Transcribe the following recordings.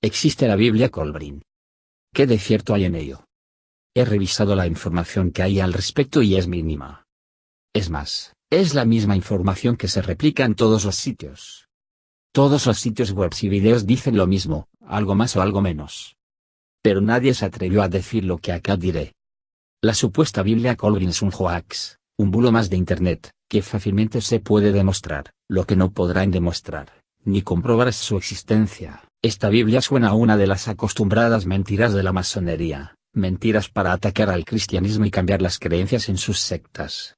Existe la Biblia Kolbrin. ¿Qué de cierto hay en ello? He revisado la información que hay al respecto y es mínima. Es más, es la misma información que se replica en todos los sitios. Todos los sitios web y videos dicen lo mismo, algo más o algo menos. Pero nadie se atrevió a decir lo que acá diré. La supuesta Biblia Kolbrin es un hoax, un bulo más de Internet, que fácilmente se puede demostrar. Lo que no podrán demostrar, ni comprobar es su existencia. Esta Biblia suena a una de las acostumbradas mentiras de la masonería, mentiras para atacar al cristianismo y cambiar las creencias en sus sectas.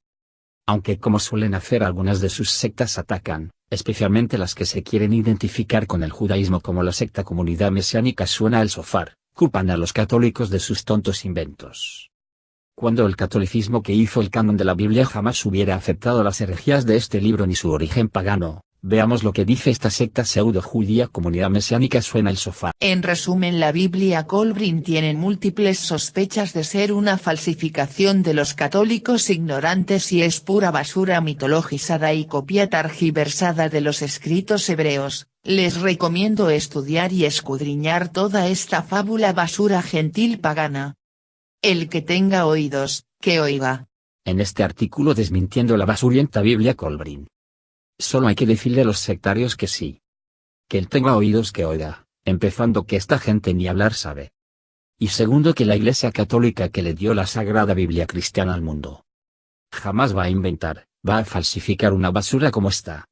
Aunque como suelen hacer algunas de sus sectas atacan, especialmente las que se quieren identificar con el judaísmo como la secta Comunidad Mesiánica suena el shofar, culpan a los católicos de sus tontos inventos. Cuando el catolicismo que hizo el canon de la Biblia jamás hubiera aceptado las herejías de este libro ni su origen pagano, veamos lo que dice esta secta pseudo-judía Comunidad Mesiánica suena el shofar. En resumen, la Biblia Kolbrin tiene múltiples sospechas de ser una falsificación de los católicos ignorantes y es pura basura mitologizada y copia tergiversada de los escritos hebreos. Les recomiendo estudiar y escudriñar toda esta fábula basura gentil pagana. El que tenga oídos, que oiga. En este artículo desmintiendo la basurienta Biblia Kolbrin. Solo hay que decirle a los sectarios que sí. Que él tenga oídos que oiga, empezando que esta gente ni hablar sabe. Y segundo que la Iglesia Católica que le dio la Sagrada Biblia Cristiana al mundo jamás va a inventar, va a falsificar una basura como esta.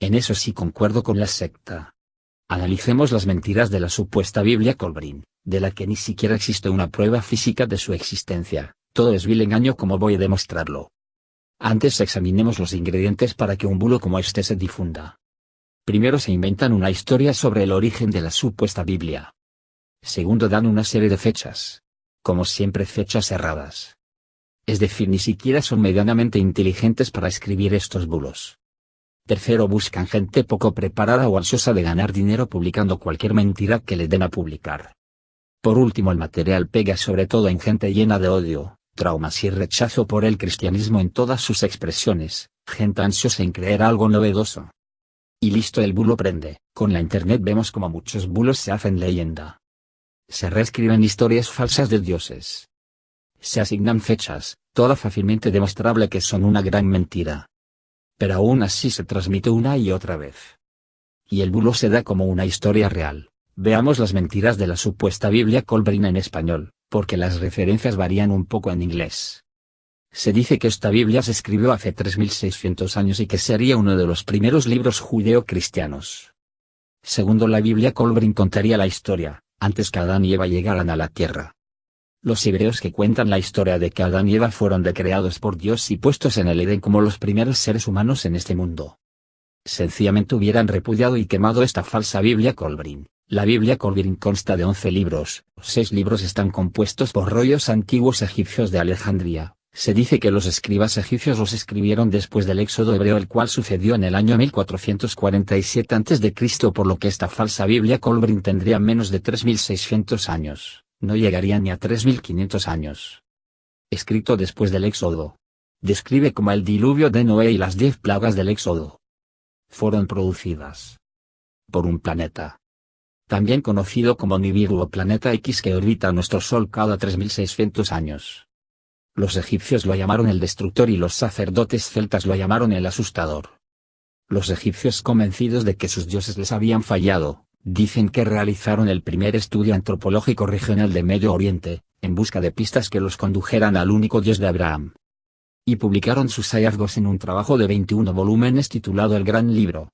En eso sí concuerdo con la secta. Analicemos las mentiras de la supuesta Biblia Kolbrin, de la que ni siquiera existe una prueba física de su existencia, todo es vil engaño como voy a demostrarlo. Antes examinemos los ingredientes para que un bulo como este se difunda. Primero se inventan una historia sobre el origen de la supuesta Biblia. Segundo dan una serie de fechas. Como siempre fechas erradas. Es decir, ni siquiera son medianamente inteligentes para escribir estos bulos. Tercero buscan gente poco preparada o ansiosa de ganar dinero publicando cualquier mentira que le den a publicar. Por último el material pega sobre todo en gente llena de odio, traumas y rechazo por el cristianismo en todas sus expresiones, gente ansiosa en creer algo novedoso. Y listo, el bulo prende. Con la internet vemos como muchos bulos se hacen leyenda. Se reescriben historias falsas de dioses. Se asignan fechas, toda fácilmente demostrable que son una gran mentira. Pero aún así se transmite una y otra vez. Y el bulo se da como una historia real. Veamos las mentiras de la supuesta Biblia Kolbrin en español, porque las referencias varían un poco en inglés. Se dice que esta Biblia se escribió hace 3600 años y que sería uno de los primeros libros judeo-cristianos. Segundo, la Biblia Kolbrin contaría la historia, antes que Adán y Eva llegaran a la tierra. Los hebreos que cuentan la historia de que Adán y Eva fueron decreados por Dios y puestos en el Edén como los primeros seres humanos en este mundo. Sencillamente hubieran repudiado y quemado esta falsa Biblia Kolbrin. La Biblia Kolbrin consta de 11 libros, 6 libros están compuestos por rollos antiguos egipcios de Alejandría. Se dice que los escribas egipcios los escribieron después del éxodo hebreo, el cual sucedió en el año 1447 a.C., por lo que esta falsa Biblia Kolbrin tendría menos de 3600 años, no llegaría ni a 3500 años. Escrito después del éxodo. Describe como el diluvio de Noé y las 10 plagas del éxodo. Fueron producidas por un planeta, también conocido como Nibiru o planeta X, que orbita nuestro Sol cada 3600 años. Los egipcios lo llamaron el destructor y los sacerdotes celtas lo llamaron el asustador. Los egipcios, convencidos de que sus dioses les habían fallado, dicen que realizaron el primer estudio antropológico regional de Medio Oriente, en busca de pistas que los condujeran al único Dios de Abraham. Y publicaron sus hallazgos en un trabajo de 21 volúmenes titulado El Gran Libro.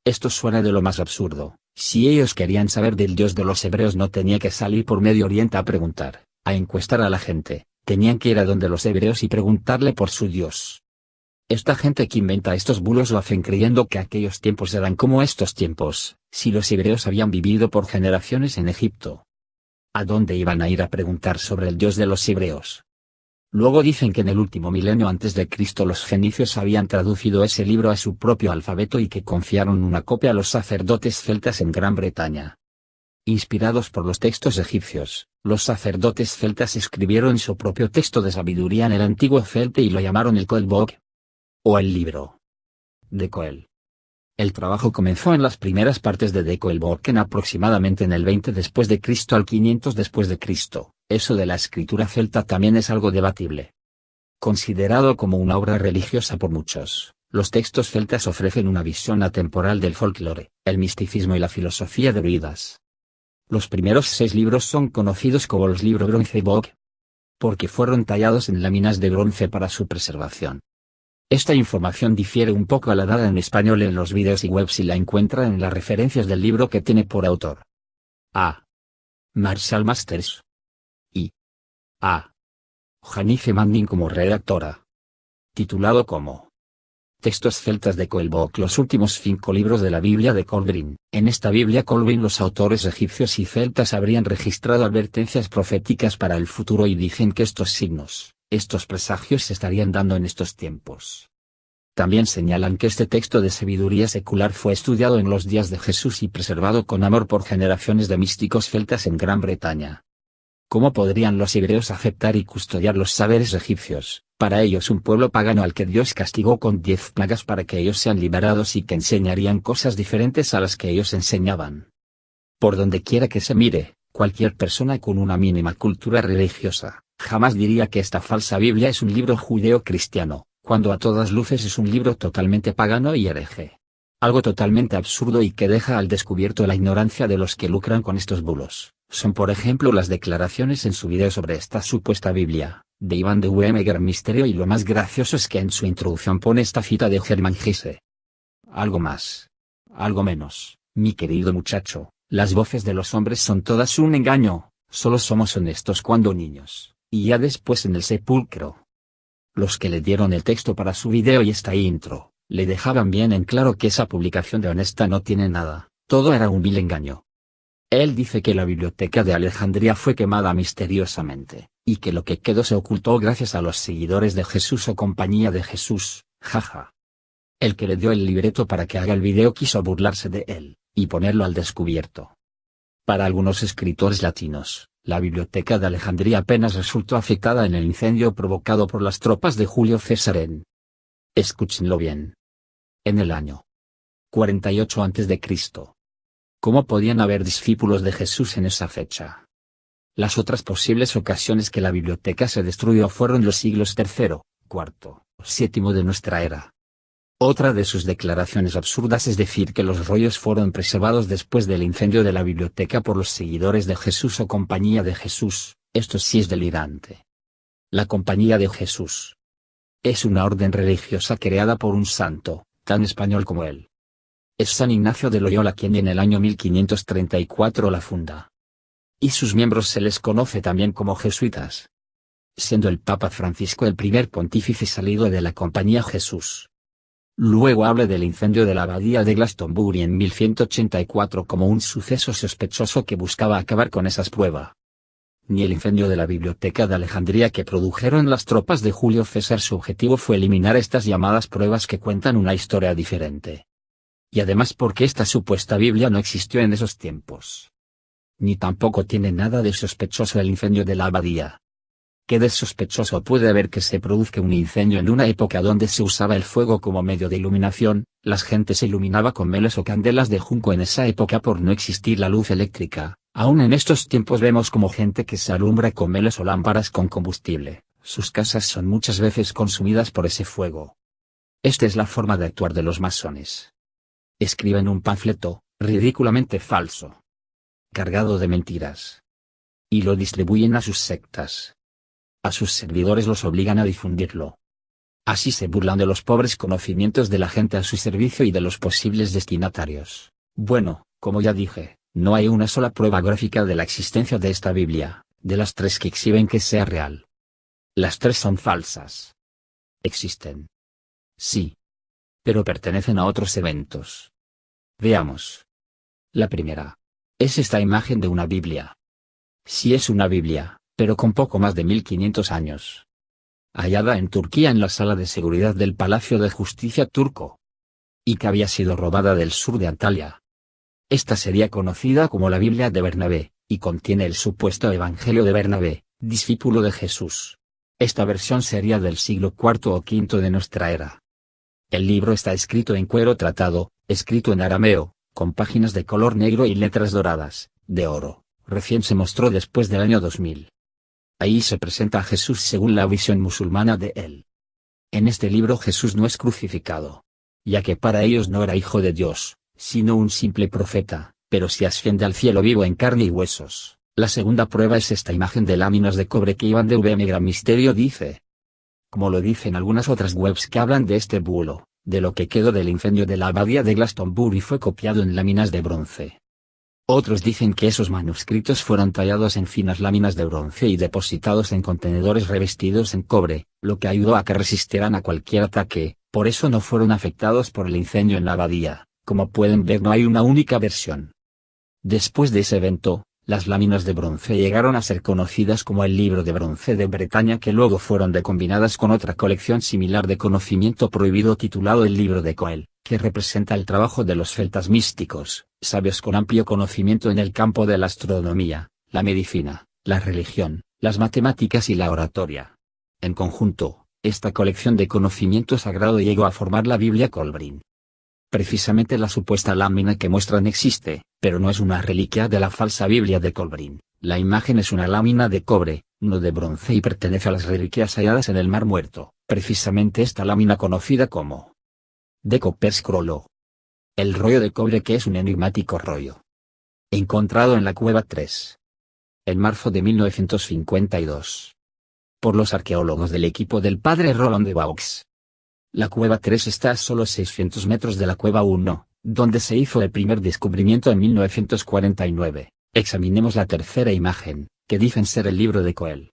Esto suena de lo más absurdo. Si ellos querían saber del Dios de los hebreos, no tenía que salir por Medio Oriente a preguntar, a encuestar a la gente, tenían que ir a donde los hebreos y preguntarle por su Dios. Esta gente que inventa estos bulos lo hacen creyendo que aquellos tiempos eran como estos tiempos, si los hebreos habían vivido por generaciones en Egipto. ¿A dónde iban a ir a preguntar sobre el Dios de los hebreos? Luego dicen que en el último milenio antes de Cristo los fenicios habían traducido ese libro a su propio alfabeto y que confiaron una copia a los sacerdotes celtas en Gran Bretaña. Inspirados por los textos egipcios, los sacerdotes celtas escribieron su propio texto de sabiduría en el antiguo celte y lo llamaron el Coel Book, o el libro de Coel. El trabajo comenzó en las primeras partes de De Coelboeken aproximadamente en el 20 después de Cristo al 500 después de Cristo. Eso de la escritura celta también es algo debatible. Considerado como una obra religiosa por muchos, los textos celtas ofrecen una visión atemporal del folclore, el misticismo y la filosofía druidas. Los primeros 6 libros son conocidos como los libros Bronce-bok, porque fueron tallados en láminas de bronce para su preservación. Esta información difiere un poco a la dada en español en los vídeos y webs y la encuentran en las referencias del libro que tiene por autor A. Marshall Masters y A. Janice Manding como redactora. Titulado como Textos celtas de Coelboek, los últimos 5 libros de la Biblia de Colbrin. En esta Biblia Colbrin los autores egipcios y celtas habrían registrado advertencias proféticas para el futuro y dicen que estos signos, estos presagios se estarían dando en estos tiempos. También señalan que este texto de sabiduría secular fue estudiado en los días de Jesús y preservado con amor por generaciones de místicos celtas en Gran Bretaña. ¿Cómo podrían los hebreos aceptar y custodiar los saberes egipcios, para ellos un pueblo pagano al que Dios castigó con 10 plagas para que ellos sean liberados y que enseñarían cosas diferentes a las que ellos enseñaban? Por donde quiera que se mire, cualquier persona con una mínima cultura religiosa, jamás diría que esta falsa Biblia es un libro judeo-cristiano, cuando a todas luces es un libro totalmente pagano y hereje. Algo totalmente absurdo y que deja al descubierto la ignorancia de los que lucran con estos bulos. Son por ejemplo las declaraciones en su video sobre esta supuesta Biblia, de Ivan de Wemeger Misterio, y lo más gracioso es que en su introducción pone esta cita de Hermann Hesse. Algo más. Algo menos, mi querido muchacho, las voces de los hombres son todas un engaño, solo somos honestos cuando niños, y ya después en el sepulcro. Los que le dieron el texto para su video y esta intro, le dejaban bien en claro que esa publicación de honesta no tiene nada, todo era un vil engaño. Él dice que la biblioteca de Alejandría fue quemada misteriosamente, y que lo que quedó se ocultó gracias a los seguidores de Jesús o compañía de Jesús, jaja. El que le dio el libreto para que haga el video quiso burlarse de él, y ponerlo al descubierto. Para algunos escritores latinos, la biblioteca de Alejandría apenas resultó afectada en el incendio provocado por las tropas de Julio César en... Escúchenlo bien. En el año 48 a.C. ¿Cómo podían haber discípulos de Jesús en esa fecha? Las otras posibles ocasiones que la biblioteca se destruyó fueron los siglos III, IV, VII de nuestra era. Otra de sus declaraciones absurdas es decir que los rollos fueron preservados después del incendio de la biblioteca por los seguidores de Jesús o compañía de Jesús. Esto sí es delirante. La compañía de Jesús es una orden religiosa creada por un santo, tan español como él. Es San Ignacio de Loyola quien en el año 1534 la funda. Y sus miembros se les conoce también como jesuitas. Siendo el Papa Francisco el primer pontífice salido de la compañía Jesús. Luego habla del incendio de la abadía de Glastonbury en 1184 como un suceso sospechoso que buscaba acabar con esas pruebas. Ni el incendio de la biblioteca de Alejandría que produjeron las tropas de Julio César, su objetivo fue eliminar estas llamadas pruebas que cuentan una historia diferente. Y además porque esta supuesta Biblia no existió en esos tiempos. Ni tampoco tiene nada de sospechoso el incendio de la abadía. ¿Qué de sospechoso puede haber que se produzca un incendio en una época donde se usaba el fuego como medio de iluminación? Las gentes se iluminaba con velas o candelas de junco en esa época por no existir la luz eléctrica. Aún en estos tiempos vemos como gente que se alumbra con velas o lámparas con combustible. Sus casas son muchas veces consumidas por ese fuego. Esta es la forma de actuar de los masones. Escriben un panfleto, ridículamente falso, cargado de mentiras, y lo distribuyen a sus sectas. A sus servidores los obligan a difundirlo. Así se burlan de los pobres conocimientos de la gente a su servicio y de los posibles destinatarios. Bueno, como ya dije, no hay una sola prueba gráfica de la existencia de esta Biblia, de las 3 que exhiben que sea real. Las 3 son falsas. Existen. Sí. Pero pertenecen a otros eventos. Veamos. La primera. Es esta imagen de una Biblia. Sí es una Biblia, pero con poco más de 1500 años. Hallada en Turquía en la sala de seguridad del Palacio de Justicia turco. Y que había sido robada del sur de Antalya. Esta sería conocida como la Biblia de Bernabé, y contiene el supuesto Evangelio de Bernabé, discípulo de Jesús. Esta versión sería del siglo IV o V de nuestra era. El libro está escrito en cuero tratado, escrito en arameo, con páginas de color negro y letras doradas, de oro, recién se mostró después del año 2000. Ahí se presenta a Jesús según la visión musulmana de él. En este libro Jesús no es crucificado, ya que para ellos no era hijo de Dios, sino un simple profeta, pero si asciende al cielo vivo en carne y huesos. La segunda prueba es esta imagen de láminas de cobre que iban de VM Gran Misterio dice. Como lo dicen algunas otras webs que hablan de este bulo, de lo que quedó del incendio de la abadía de Glastonbury fue copiado en láminas de bronce. Otros dicen que esos manuscritos fueron tallados en finas láminas de bronce y depositados en contenedores revestidos en cobre, lo que ayudó a que resistieran a cualquier ataque, por eso no fueron afectados por el incendio en la abadía. Como pueden ver, no hay una única versión. Después de ese evento, las láminas de bronce llegaron a ser conocidas como el Libro de Bronce de Bretaña, que luego fueron combinadas con otra colección similar de conocimiento prohibido titulado el Libro de Coel, que representa el trabajo de los celtas místicos, sabios con amplio conocimiento en el campo de la astronomía, la medicina, la religión, las matemáticas y la oratoria. En conjunto, esta colección de conocimiento sagrado llegó a formar la Biblia Kolbrin. Precisamente la supuesta lámina que muestran existe, pero no es una reliquia de la falsa Biblia de Kolbrin. La imagen es una lámina de cobre, no de bronce, y pertenece a las reliquias halladas en el Mar Muerto, precisamente esta lámina conocida como de Copper Scroll, el rollo de cobre, que es un enigmático rollo encontrado en la cueva 3 en marzo de 1952 por los arqueólogos del equipo del padre Roland de Vaux. La cueva 3 está a solo 600 metros de la cueva 1, donde se hizo el primer descubrimiento en 1949. Examinemos la tercera imagen, que dicen ser el libro de Coel.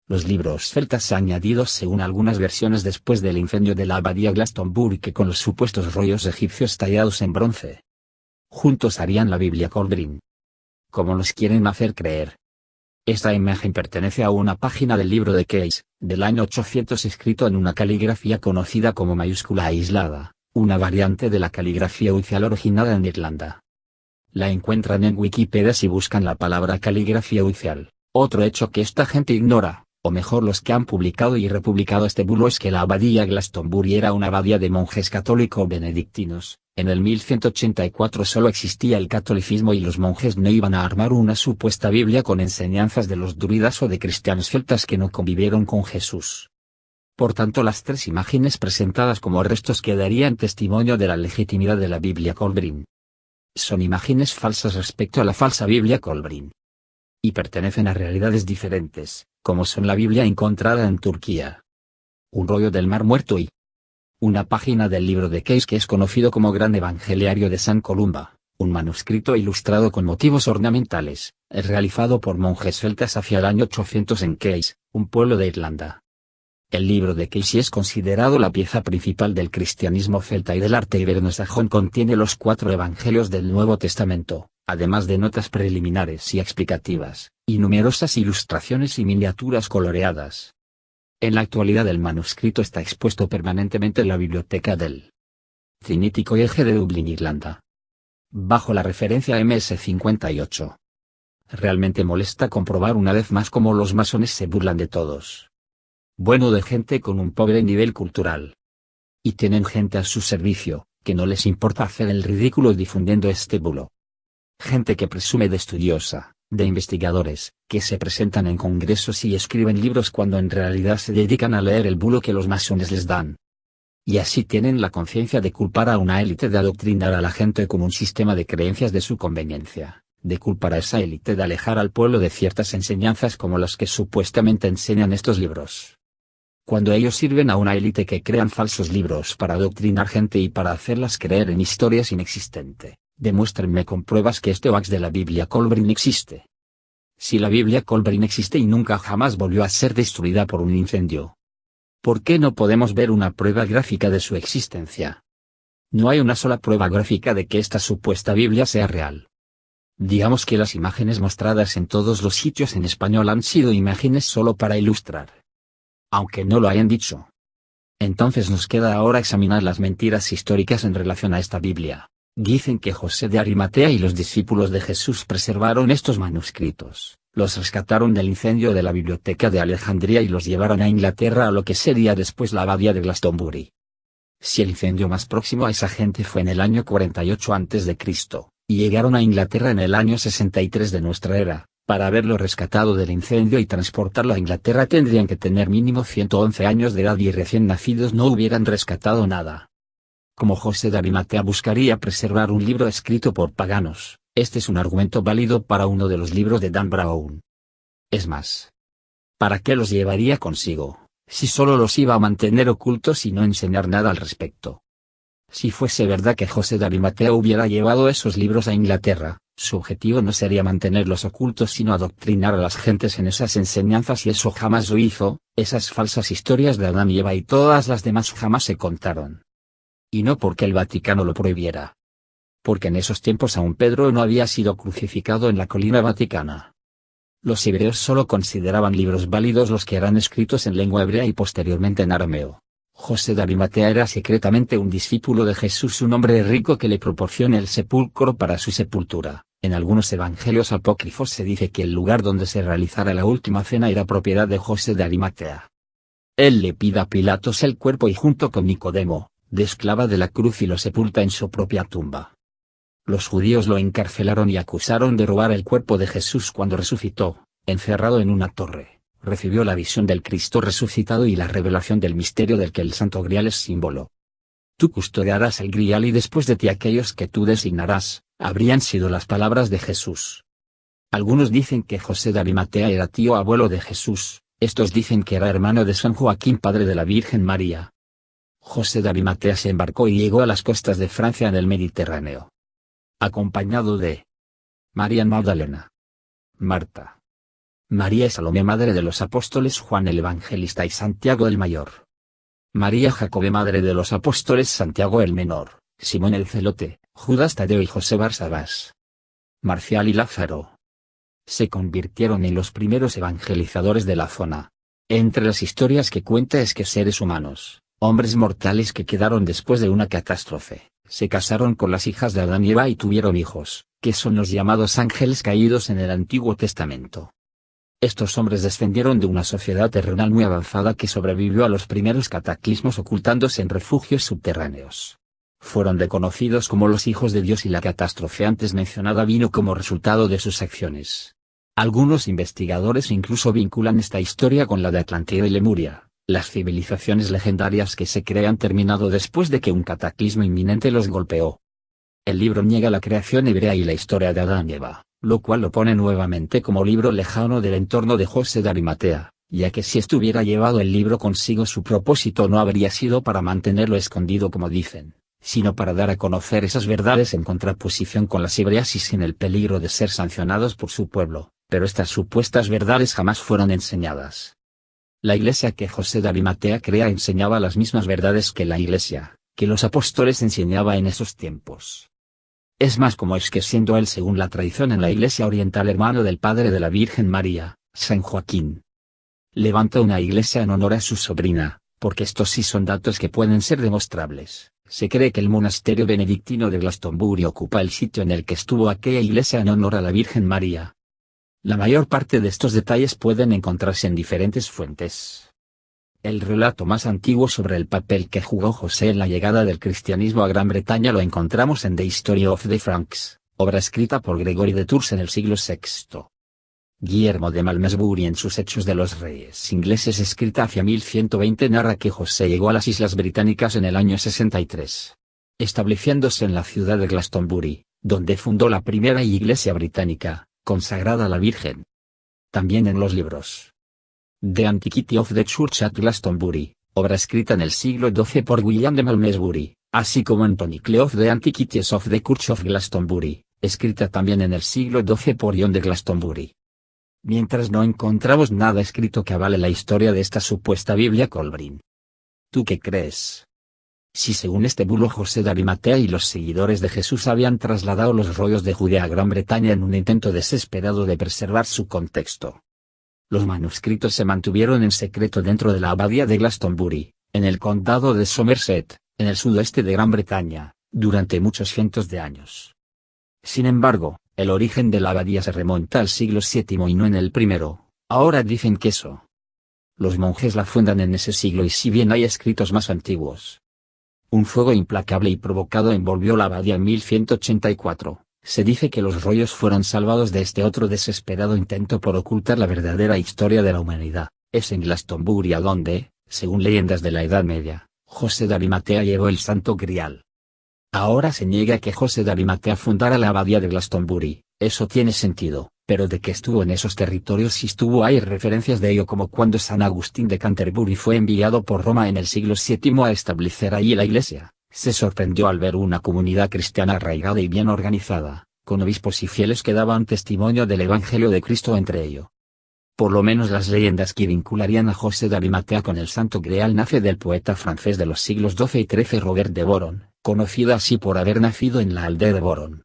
Los libros celtas añadidos según algunas versiones después del incendio de la abadía Glastonbury, que con los supuestos rollos egipcios tallados en bronce juntos harían la Biblia Kolbrin. Como nos quieren hacer creer. Esta imagen pertenece a una página del libro de Case, del año 800, escrito en una caligrafía conocida como mayúscula aislada, una variante de la caligrafía ucial originada en Irlanda. La encuentran en Wikipedia si buscan la palabra caligrafía ucial. Otro hecho que esta gente ignora, o mejor los que han publicado y republicado este bulo, es que la abadía Glastonbury era una abadía de monjes católico-benedictinos. En el 1184 solo existía el catolicismo y los monjes no iban a armar una supuesta Biblia con enseñanzas de los druidas o de cristianos celtas que no convivieron con Jesús. Por tanto, las tres imágenes presentadas como restos quedarían testimonio de la legitimidad de la Biblia Kolbrin. Son imágenes falsas respecto a la falsa Biblia Kolbrin. Y pertenecen a realidades diferentes, como son la Biblia encontrada en Turquía, un rollo del Mar Muerto y una página del libro de Case, que es conocido como Gran Evangeliario de San Columba, un manuscrito ilustrado con motivos ornamentales, realizado por monjes celtas hacia el año 800 en Case, un pueblo de Irlanda. El libro de Case es considerado la pieza principal del cristianismo celta y del arte iberno-sajón. Contiene los 4 evangelios del Nuevo Testamento, además de notas preliminares y explicativas, y numerosas ilustraciones y miniaturas coloreadas. En la actualidad el manuscrito está expuesto permanentemente en la biblioteca del Trinity College de Dublín, Irlanda, bajo la referencia MS58. Realmente molesta comprobar una vez más cómo los masones se burlan de todos. Bueno, de gente con un pobre nivel cultural. Y tienen gente a su servicio, que no les importa hacer el ridículo difundiendo este bulo. Gente que presume de estudiosa, de investigadores, que se presentan en congresos y escriben libros cuando en realidad se dedican a leer el bulo que los masones les dan. Y así tienen la conciencia de culpar a una élite, de adoctrinar a la gente con un sistema de creencias de su conveniencia, de culpar a esa élite de alejar al pueblo de ciertas enseñanzas como las que supuestamente enseñan estos libros. Cuando ellos sirven a una élite que crean falsos libros para adoctrinar gente y para hacerlas creer en historias inexistentes, demuéstrenme con pruebas que este hoax de la Biblia Kolbrin existe. Si la Biblia Kolbrin existe y nunca jamás volvió a ser destruida por un incendio, ¿por qué no podemos ver una prueba gráfica de su existencia? No hay una sola prueba gráfica de que esta supuesta Biblia sea real. Digamos que las imágenes mostradas en todos los sitios en español han sido imágenes solo para ilustrar, aunque no lo hayan dicho. Entonces nos queda ahora examinar las mentiras históricas en relación a esta Biblia. Dicen que José de Arimatea y los discípulos de Jesús preservaron estos manuscritos, los rescataron del incendio de la biblioteca de Alejandría y los llevaron a Inglaterra, a lo que sería después la abadía de Glastonbury. Si el incendio más próximo a esa gente fue en el año 48 a.C., y llegaron a Inglaterra en el año 63 de nuestra era, para haberlo rescatado del incendio y transportarlo a Inglaterra tendrían que tener mínimo 111 años de edad y recién nacidos no hubieran rescatado nada. Como José de Arimatea buscaría preservar un libro escrito por paganos, este es un argumento válido para uno de los libros de Dan Brown. Es más, ¿para qué los llevaría consigo, si solo los iba a mantener ocultos y no enseñar nada al respecto? Si fuese verdad que José de Arimatea hubiera llevado esos libros a Inglaterra, su objetivo no sería mantenerlos ocultos sino adoctrinar a las gentes en esas enseñanzas y eso jamás lo hizo, esas falsas historias de Adán y Eva y todas las demás jamás se contaron. Y no porque el Vaticano lo prohibiera. Porque en esos tiempos aún Pedro no había sido crucificado en la colina vaticana. Los hebreos solo consideraban libros válidos los que eran escritos en lengua hebrea y posteriormente en arameo. José de Arimatea era secretamente un discípulo de Jesús, un hombre rico que le proporciona el sepulcro para su sepultura. En algunos evangelios apócrifos se dice que el lugar donde se realizara la última cena era propiedad de José de Arimatea. Él le pide a Pilatos el cuerpo y junto con Nicodemo, desclava de la cruz y lo sepulta en su propia tumba. Los judíos lo encarcelaron y acusaron de robar el cuerpo de Jesús cuando resucitó, encerrado en una torre. Recibió la visión del Cristo resucitado y la revelación del misterio del que el Santo Grial es símbolo. Tú custodiarás el Grial y después de ti aquellos que tú designarás, habrían sido las palabras de Jesús. Algunos dicen que José de Arimatea era tío abuelo de Jesús, estos dicen que era hermano de San Joaquín, padre de la Virgen María. José de Arimatea se embarcó y llegó a las costas de Francia en el Mediterráneo. Acompañado de María Magdalena, Marta, María y Salomé, madre de los apóstoles Juan el Evangelista y Santiago el Mayor. María Jacobe, madre de los apóstoles Santiago el Menor, Simón el Celote, Judas Tadeo y José Barsabás. Marcial y Lázaro. Se convirtieron en los primeros evangelizadores de la zona. Entre las historias que cuenta es que seres humanos, hombres mortales que quedaron después de una catástrofe, se casaron con las hijas de Adán y Eva y tuvieron hijos, que son los llamados ángeles caídos en el Antiguo Testamento. Estos hombres descendieron de una sociedad terrenal muy avanzada que sobrevivió a los primeros cataclismos ocultándose en refugios subterráneos. Fueron reconocidos como los hijos de Dios y la catástrofe antes mencionada vino como resultado de sus acciones. Algunos investigadores incluso vinculan esta historia con la de Atlantida y Lemuria, las civilizaciones legendarias que se crean terminado después de que un cataclismo inminente los golpeó. El libro niega la creación hebrea y la historia de Adán y Eva, lo cual lo pone nuevamente como libro lejano del entorno de José de Arimatea, ya que si estuviera llevado el libro consigo su propósito no habría sido para mantenerlo escondido como dicen, sino para dar a conocer esas verdades en contraposición con las hebreas y sin el peligro de ser sancionados por su pueblo, pero estas supuestas verdades jamás fueron enseñadas. La iglesia que José de Arimatea crea enseñaba las mismas verdades que la iglesia, que los apóstoles enseñaba en esos tiempos. Es más, como es que siendo él según la tradición en la iglesia oriental hermano del padre de la Virgen María, San Joaquín, levanta una iglesia en honor a su sobrina, porque estos sí son datos que pueden ser demostrables. Se cree que el monasterio benedictino de Glastonbury ocupa el sitio en el que estuvo aquella iglesia en honor a la Virgen María. La mayor parte de estos detalles pueden encontrarse en diferentes fuentes. El relato más antiguo sobre el papel que jugó José en la llegada del cristianismo a Gran Bretaña lo encontramos en The History of the Franks, obra escrita por Gregory de Tours en el siglo VI. Guillermo de Malmesbury en sus Hechos de los Reyes Ingleses escrita hacia 1120 narra que José llegó a las Islas Británicas en el año 63. Estableciéndose en la ciudad de Glastonbury, donde fundó la primera iglesia británica, consagrada a la Virgen. También en los libros The Antiquity of the Church at Glastonbury, obra escrita en el siglo XII por William de Malmesbury, así como en Chronicle of the Antiquities of the Church of Glastonbury, escrita también en el siglo XII por John de Glastonbury. Mientras no encontramos nada escrito que avale la historia de esta supuesta Biblia Colbrin. ¿Tú qué crees? Si según este bulo José de Arimatea y los seguidores de Jesús habían trasladado los rollos de Judea a Gran Bretaña en un intento desesperado de preservar su contexto. Los manuscritos se mantuvieron en secreto dentro de la abadía de Glastonbury, en el condado de Somerset, en el sudoeste de Gran Bretaña, durante muchos cientos de años. Sin embargo, el origen de la abadía se remonta al siglo VII y no en el primero, ahora dicen que eso. Los monjes la fundan en ese siglo y si bien hay escritos más antiguos. Un fuego implacable y provocado envolvió la abadía en 1184. Se dice que los rollos fueron salvados de este otro desesperado intento por ocultar la verdadera historia de la humanidad. Es en Glastonbury a donde, según leyendas de la Edad Media, José de Arimatea llevó el Santo Grial. Ahora se niega que José de Arimatea fundara la abadía de Glastonbury. Eso tiene sentido, pero de que estuvo en esos territorios y estuvo hay referencias de ello, como cuando San Agustín de Canterbury fue enviado por Roma en el siglo VII a establecer allí la iglesia. Se sorprendió al ver una comunidad cristiana arraigada y bien organizada, con obispos y fieles que daban testimonio del Evangelio de Cristo entre ello. Por lo menos las leyendas que vincularían a José de Arimatea con el Santo Grial nace del poeta francés de los siglos XII y XIII Robert de Boron, conocido así por haber nacido en la aldea de Boron.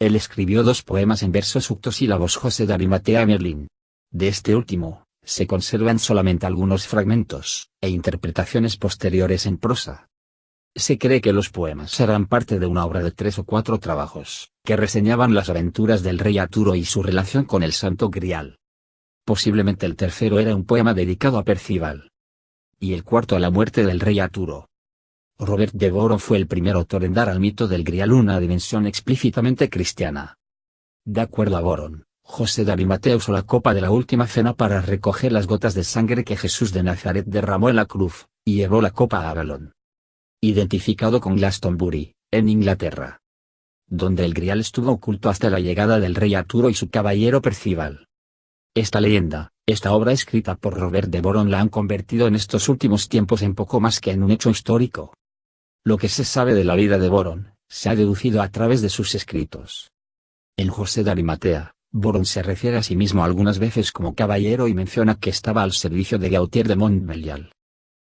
Él escribió 2 poemas en versos octosílabos, José de Arimatea y Merlín. De este último, se conservan solamente algunos fragmentos, e interpretaciones posteriores en prosa. Se cree que los poemas eran parte de una obra de 3 o 4 trabajos, que reseñaban las aventuras del rey Arturo y su relación con el Santo Grial. Posiblemente el tercero era un poema dedicado a Percival. Y el cuarto a la muerte del rey Arturo. Robert de Boron fue el primer autor en dar al mito del Grial una dimensión explícitamente cristiana. De acuerdo a Boron, José de Arimatea usó la copa de la última cena para recoger las gotas de sangre que Jesús de Nazaret derramó en la cruz, y llevó la copa a Avalon. Identificado con Glastonbury, en Inglaterra, donde el Grial estuvo oculto hasta la llegada del rey Arturo y su caballero Percival. Esta leyenda, esta obra escrita por Robert de Boron, la han convertido en estos últimos tiempos en poco más que en un hecho histórico. Lo que se sabe de la vida de Boron, se ha deducido a través de sus escritos. En José de Arimatea, Boron se refiere a sí mismo algunas veces como caballero y menciona que estaba al servicio de Gautier de Montbéliard.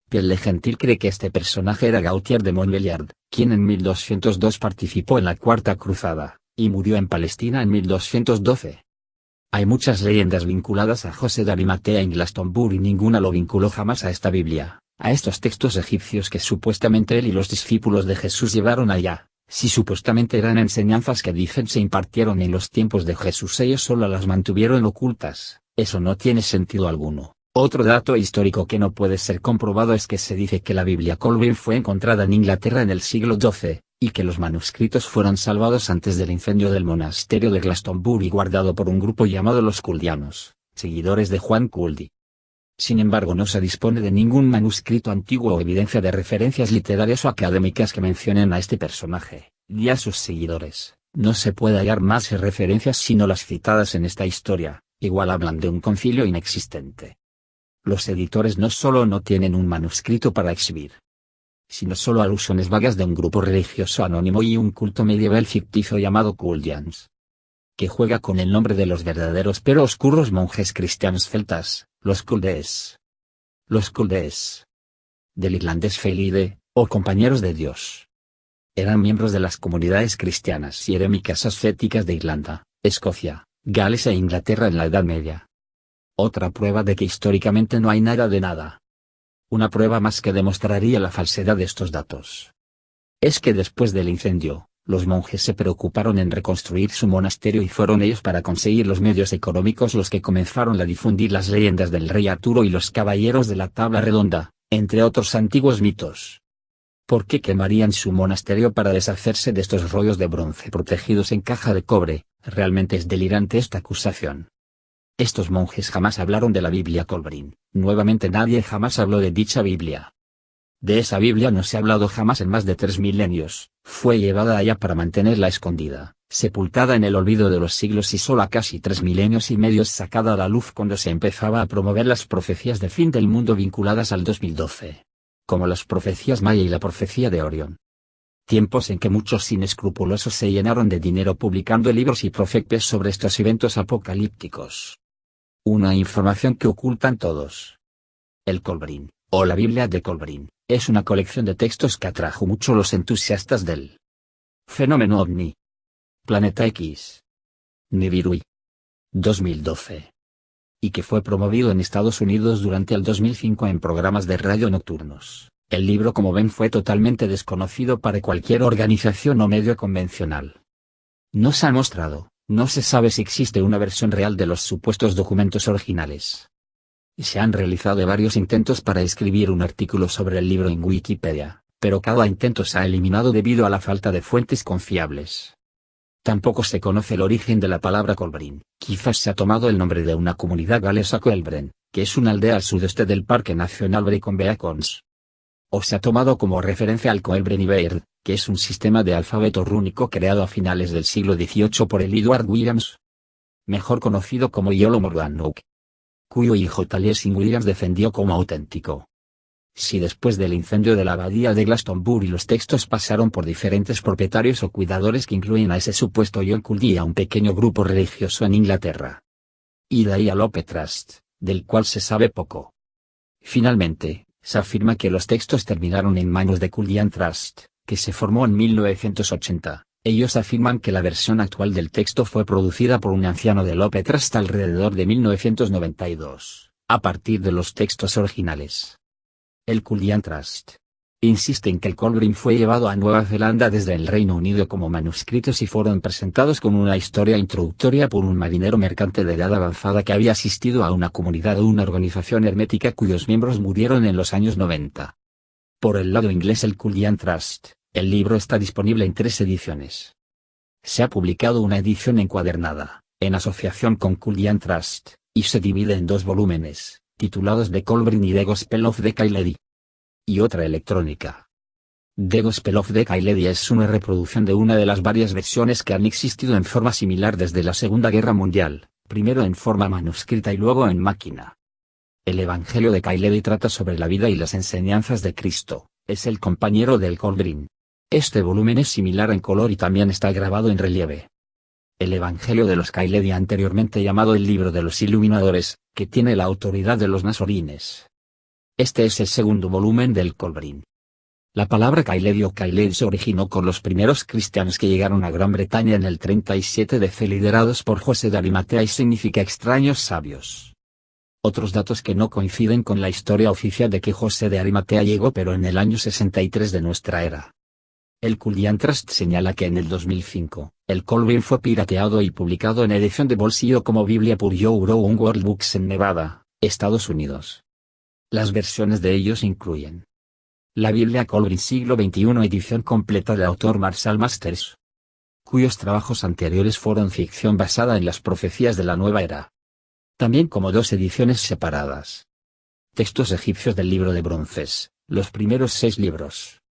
Pierre Le Gentil cree que este personaje era Gautier de Montbéliard, quien en 1202 participó en la Cuarta Cruzada, y murió en Palestina en 1212. Hay muchas leyendas vinculadas a José de Arimatea en Glastonbury y ninguna lo vinculó jamás a esta Biblia, a estos textos egipcios que supuestamente él y los discípulos de Jesús llevaron allá. Si supuestamente eran enseñanzas que dicen se impartieron en los tiempos de Jesús, ellos solo las mantuvieron ocultas, eso no tiene sentido alguno. Otro dato histórico que no puede ser comprobado es que se dice que la Biblia Colvin fue encontrada en Inglaterra en el siglo XII, y que los manuscritos fueron salvados antes del incendio del monasterio de Glastonbury guardado por un grupo llamado los Culdianos, seguidores de Juan Culdi. Sin embargo, no se dispone de ningún manuscrito antiguo o evidencia de referencias literarias o académicas que mencionen a este personaje, ni a sus seguidores. No se puede hallar más referencias sino las citadas en esta historia, igual hablan de un concilio inexistente. Los editores no solo no tienen un manuscrito para exhibir, sino solo alusiones vagas de un grupo religioso anónimo y un culto medieval ficticio llamado Culdians, que juega con el nombre de los verdaderos pero oscuros monjes cristianos celtas, los Culdees. Los Culdees, del irlandés Félide, o compañeros de Dios, eran miembros de las comunidades cristianas y erémicas ascéticas de Irlanda, Escocia, Gales e Inglaterra en la Edad Media. Otra prueba de que históricamente no hay nada de nada. Una prueba más que demostraría la falsedad de estos datos. Es que después del incendio, los monjes se preocuparon en reconstruir su monasterio y fueron ellos para conseguir los medios económicos los que comenzaron a difundir las leyendas del rey Arturo y los caballeros de la tabla redonda, entre otros antiguos mitos. ¿Por qué quemarían su monasterio para deshacerse de estos rollos de bronce protegidos en caja de cobre? Realmente es delirante esta acusación. Estos monjes jamás hablaron de la Biblia Colbrin, nuevamente nadie jamás habló de dicha Biblia. De esa Biblia no se ha hablado jamás en más de 3 milenios, fue llevada allá para mantenerla escondida, sepultada en el olvido de los siglos y solo a casi 3 milenios y medio sacada a la luz cuando se empezaba a promover las profecías de fin del mundo vinculadas al 2012. Como las profecías maya y la profecía de Orión. Tiempos en que muchos inescrupulosos se llenaron de dinero publicando libros y profecías sobre estos eventos apocalípticos. Una información que ocultan todos. El Colbrin, o la Biblia de Colbrin, es una colección de textos que atrajo mucho a los entusiastas del fenómeno ovni. Planeta X. Nibiru. 2012. Y que fue promovido en Estados Unidos durante el 2005 en programas de radio nocturnos. El libro, como ven, fue totalmente desconocido para cualquier organización o medio convencional. No se ha mostrado, no se sabe si existe una versión real de los supuestos documentos originales. Se han realizado varios intentos para escribir un artículo sobre el libro en Wikipedia, pero cada intento se ha eliminado debido a la falta de fuentes confiables. Tampoco se conoce el origen de la palabra Colbrane. Quizás se ha tomado el nombre de una comunidad galesa Colbrane, que es una aldea al sudeste del Parque Nacional Brecon Beacons. O se ha tomado como referencia al Colbrane Baird, que es un sistema de alfabeto rúnico creado a finales del siglo XVIII por el Edward Williams, mejor conocido como Iolo Morganwg, cuyo hijo Taliesin Williams defendió como auténtico. Si después del incendio de la abadía de Glastonbury los textos pasaron por diferentes propietarios o cuidadores que incluyen a ese supuesto John Culdee y a un pequeño grupo religioso en Inglaterra. Y de ahí a Lope Trust, del cual se sabe poco. Finalmente, se afirma que los textos terminaron en manos de Culdee Trust, que se formó en 1980. Ellos afirman que la versión actual del texto fue producida por un anciano de Lope Trust alrededor de 1992, a partir de los textos originales. El Culdee Trust insiste en que el Colbrane fue llevado a Nueva Zelanda desde el Reino Unido como manuscritos y fueron presentados con una historia introductoria por un marinero mercante de edad avanzada que había asistido a una comunidad o una organización hermética cuyos miembros murieron en los años 90. Por el lado inglés el Culdee Trust, el libro está disponible en 3 ediciones. Se ha publicado una edición encuadernada, en asociación con Culdee Trust, y se divide en 2 volúmenes, titulados The Colbrane y The Gospel of the Kailedi. Y otra electrónica. The Gospel of the Kailedi es una reproducción de una de las varias versiones que han existido en forma similar desde la Segunda Guerra Mundial, primero en forma manuscrita y luego en máquina. El Evangelio de Kailedi trata sobre la vida y las enseñanzas de Cristo, es el compañero del Colbrane. Este volumen es similar en color y también está grabado en relieve. El Evangelio de los Kailedi, anteriormente llamado el Libro de los Iluminadores, que tiene la autoridad de los Nazorines. Este es el segundo volumen del Colbrane. La palabra Kailedi o Kailed se originó con los primeros cristianos que llegaron a Gran Bretaña en el 37 DC liderados por José de Arimatea y significa extraños sabios. Otros datos que no coinciden con la historia oficial de que José de Arimatea llegó pero en el año 63 de nuestra era. El Culdee Trust señala que en el 2005, el Colbrane fue pirateado y publicado en edición de bolsillo como Biblia por Your Own World Books en Nevada, Estados Unidos. Las versiones de ellos incluyen la Biblia Colbrane siglo XXI edición completa del autor Marshall Masters, cuyos trabajos anteriores fueron ficción basada en las profecías de la nueva era. También como 2 ediciones separadas. Textos egipcios del libro de bronces, los primeros 6 libros.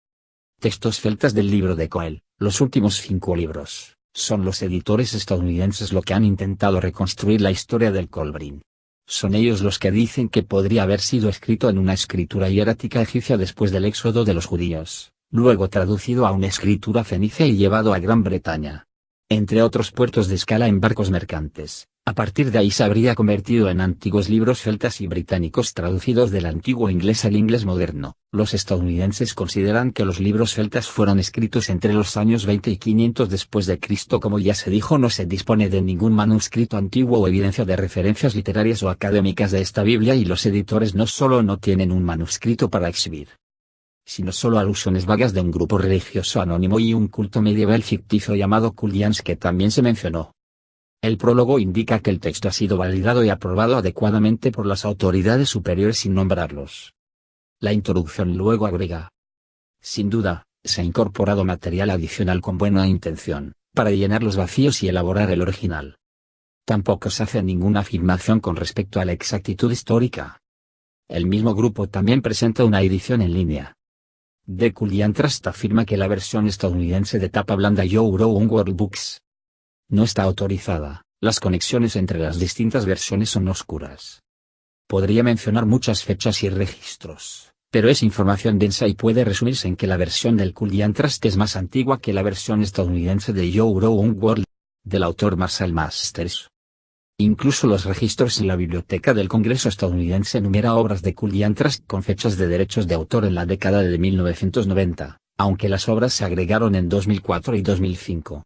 Textos celtas del libro de Coel, los últimos 5 libros, son los editores estadounidenses los que han intentado reconstruir la historia del Colbrane. Son ellos los que dicen que podría haber sido escrito en una escritura hierática egipcia después del éxodo de los judíos, luego traducido a una escritura fenicia y llevado a Gran Bretaña, entre otros puertos de escala en barcos mercantes. A partir de ahí se habría convertido en antiguos libros celtas y británicos traducidos del antiguo inglés al inglés moderno. Los estadounidenses consideran que los libros celtas fueron escritos entre los años 20 y 500 después de Cristo. Como ya se dijo, no se dispone de ningún manuscrito antiguo o evidencia de referencias literarias o académicas de esta Biblia y los editores no solo no tienen un manuscrito para exhibir, sino solo alusiones vagas de un grupo religioso anónimo y un culto medieval ficticio llamado Culdians que también se mencionó. El prólogo indica que el texto ha sido validado y aprobado adecuadamente por las autoridades superiores sin nombrarlos. La introducción luego agrega: sin duda, se ha incorporado material adicional con buena intención, para llenar los vacíos y elaborar el original. Tampoco se hace ninguna afirmación con respecto a la exactitud histórica. El mismo grupo también presenta una edición en línea. The Culdee Trust afirma que la versión estadounidense de tapa blanda Your Own World Books no está autorizada. Las conexiones entre las distintas versiones son oscuras. Podría mencionar muchas fechas y registros, pero es información densa y puede resumirse en que la versión del Culdee Trust es más antigua que la versión estadounidense de Your Own World, del autor Marshall Masters. Incluso los registros en la Biblioteca del Congreso estadounidense enumera obras de Culdee Trust con fechas de derechos de autor en la década de 1990, aunque las obras se agregaron en 2004 y 2005.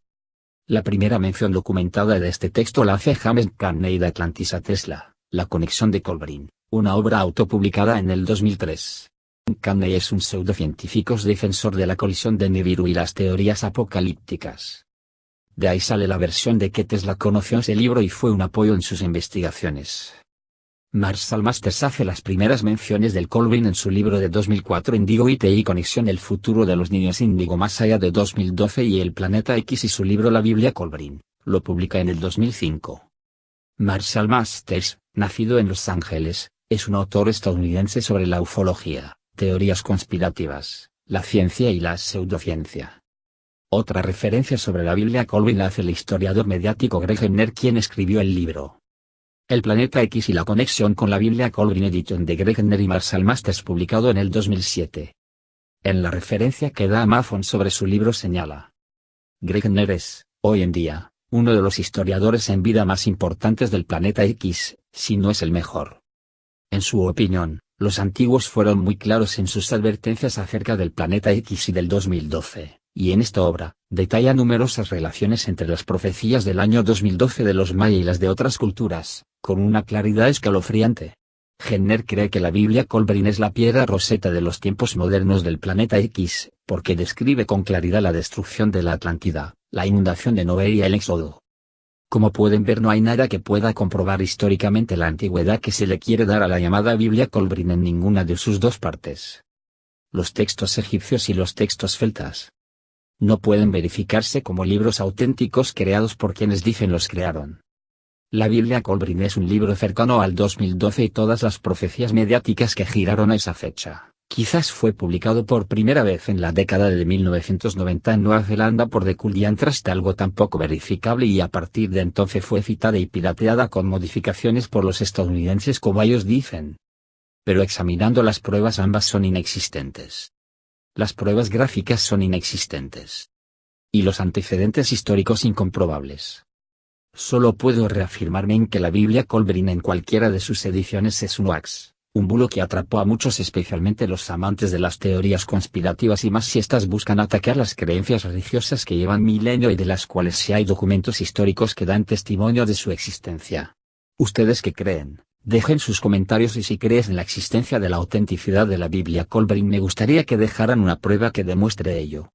La primera mención documentada de este texto la hace James Cagney de Atlantis a Tesla, la conexión de Colbrane, una obra autopublicada en el 2003. Cagney es un pseudocientífico defensor de la colisión de Nibiru y las teorías apocalípticas. De ahí sale la versión de que Tesla conoció ese libro y fue un apoyo en sus investigaciones. Marshall Masters hace las primeras menciones del Colbrin en su libro de 2004 Indigo IT y Conexión el futuro de los niños índigo más allá de 2012 y El planeta X y su libro La Biblia Colbrin, lo publica en el 2005. Marshall Masters, nacido en Los Ángeles, es un autor estadounidense sobre la ufología, teorías conspirativas, la ciencia y la pseudociencia. Otra referencia sobre la Biblia Colbrin la hace el historiador mediático Greg Henner, quien escribió el libro El planeta X y la conexión con la Biblia Colbrin, edición de Greg Henner y Marshall Masters, publicado en el 2007. En la referencia que da a Maffon sobre su libro señala: Greg Henner es, hoy en día, uno de los historiadores en vida más importantes del planeta X, si no es el mejor. En su opinión, los antiguos fueron muy claros en sus advertencias acerca del planeta X y del 2012, y en esta obra, detalla numerosas relaciones entre las profecías del año 2012 de los maya y las de otras culturas, con una claridad escalofriante. Henner cree que la Biblia Colbrin es la piedra roseta de los tiempos modernos del planeta X, porque describe con claridad la destrucción de la Atlántida, la inundación de Noé y el éxodo. Como pueden ver, no hay nada que pueda comprobar históricamente la antigüedad que se le quiere dar a la llamada Biblia Colbrin en ninguna de sus dos partes. Los textos egipcios y los textos celtas no pueden verificarse como libros auténticos creados por quienes dicen los crearon. La Biblia Colbrin es un libro cercano al 2012 y todas las profecías mediáticas que giraron a esa fecha. Quizás fue publicado por primera vez en la década de 1990 en Nueva Zelanda por The Cullinan Trust, algo tan poco verificable, y a partir de entonces fue citada y pirateada con modificaciones por los estadounidenses como ellos dicen. Pero examinando las pruebas, ambas son inexistentes. Las pruebas gráficas son inexistentes. Y los antecedentes históricos incomprobables. Solo puedo reafirmarme en que la Biblia Colbrin en cualquiera de sus ediciones es un hoax, un bulo que atrapó a muchos, especialmente los amantes de las teorías conspirativas y más si éstas buscan atacar las creencias religiosas que llevan milenio y de las cuales sí hay documentos históricos que dan testimonio de su existencia. ¿Ustedes qué creen? Dejen sus comentarios, y si crees en la existencia de la autenticidad de la Biblia Colbrin, me gustaría que dejaran una prueba que demuestre ello.